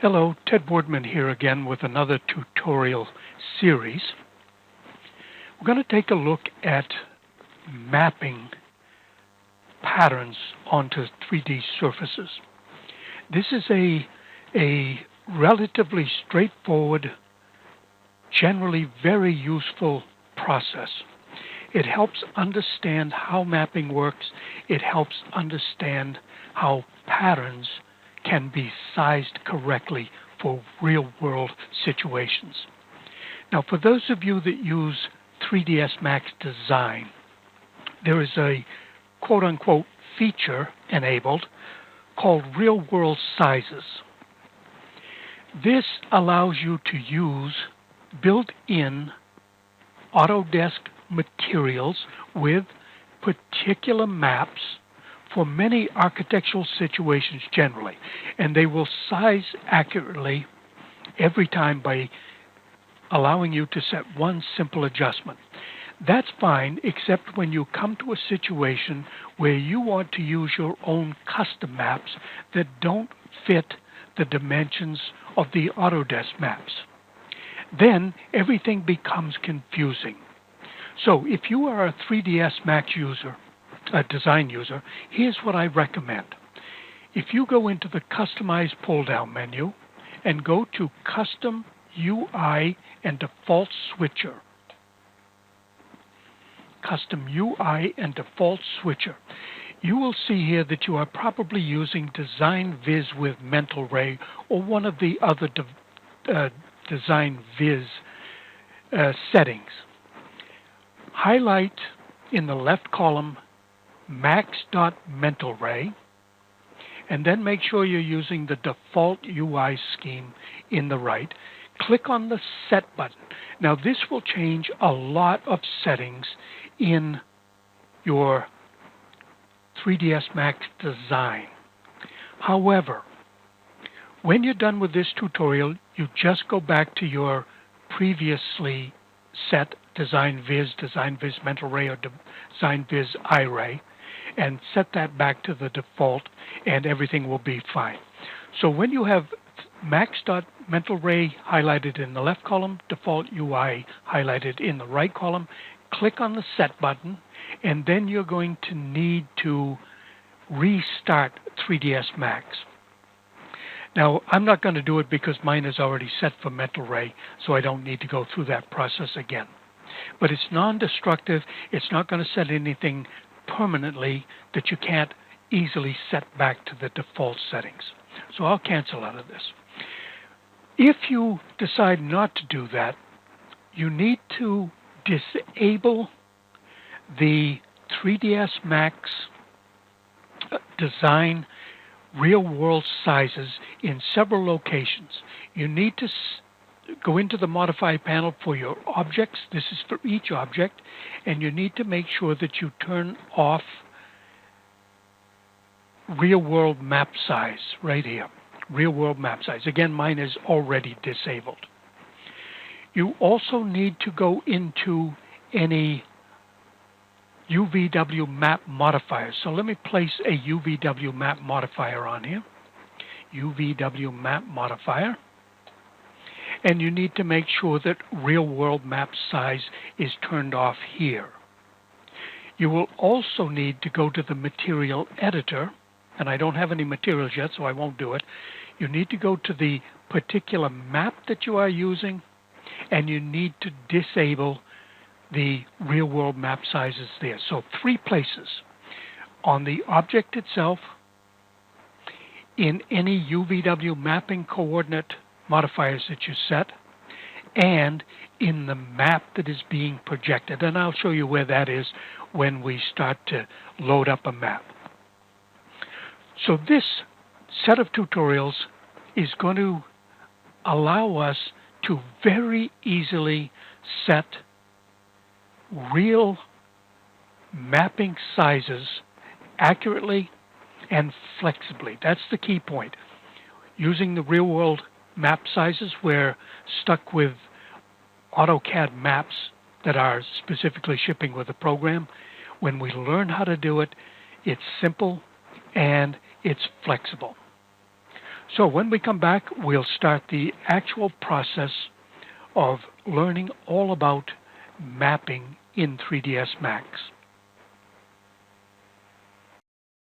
Hello, Ted Boardman here again with another tutorial series. We're going to take a look at mapping patterns onto 3D surfaces. This is a relatively straightforward, generally very useful process. It helps understand how mapping works. It helps understand how patterns can be sized correctly for real-world situations. Now, for those of you that use 3ds Max Design, there is a quote-unquote feature enabled called real-world sizes. This allows you to use built-in Autodesk materials with particular maps for many architectural situations generally, and they will size accurately every time by allowing you to set one simple adjustment. That's fine, except when you come to a situation where you want to use your own custom maps that don't fit the dimensions of the Autodesk maps. Then everything becomes confusing. So if you are a 3ds Max user, a design user, here's what I recommend. If you go into the Customize pull-down menu and go to Custom UI and Default Switcher, Custom UI and Default Switcher, you will see here that you are probably using Design Viz with Mental Ray or one of the other Design Viz settings. Highlight in the left column max.mentalray, and then make sure you're using the default UI scheme in the right. Click on the Set button. Now this will change a lot of settings in your 3ds Max Design. However, when you're done with this tutorial, you just go back to your previously set Design Viz Mental Ray, or Design Viz iRay, and set that back to the default, and everything will be fine. So when you have max.mentalray highlighted in the left column, default UI highlighted in the right column, click on the Set button, and then you're going to need to restart 3ds Max. Now, I'm not going to do it because mine is already set for Mental Ray, so I don't need to go through that process again. But it's non-destructive. It's not going to set anything permanently that you can't easily set back to the default settings. So I'll cancel out of this. If you decide not to do that, you need to disable the 3ds Max Design real-world sizes in several locations. You need to go into the Modify panel for your objects. This is for each object, and you need to make sure that you turn off real-world map size right here. Real-world map size. Again, mine is already disabled. You also need to go into any UVW map modifiers. So let me place a UVW map modifier on here. UVW map modifier. And you need to make sure that real world map size is turned off here. You will also need to go to the material editor, and I don't have any materials yet, so I won't do it. You need to go to the particular map that you are using, and you need to disable the real-world map sizes there. So 3 places: on the object itself, in any UVW mapping coordinate modifiers that you set, and in the map that is being projected. And I'll show you where that is when we start to load up a map. So this set of tutorials is going to allow us to very easily set real mapping sizes accurately and flexibly. That's the key point. Using the real-world map sizes, we're stuck with AutoCAD maps that are specifically shipping with the program. When we learn how to do it, it's simple and it's flexible. So when we come back, we'll start the actual process of learning all about mapping in 3ds Max.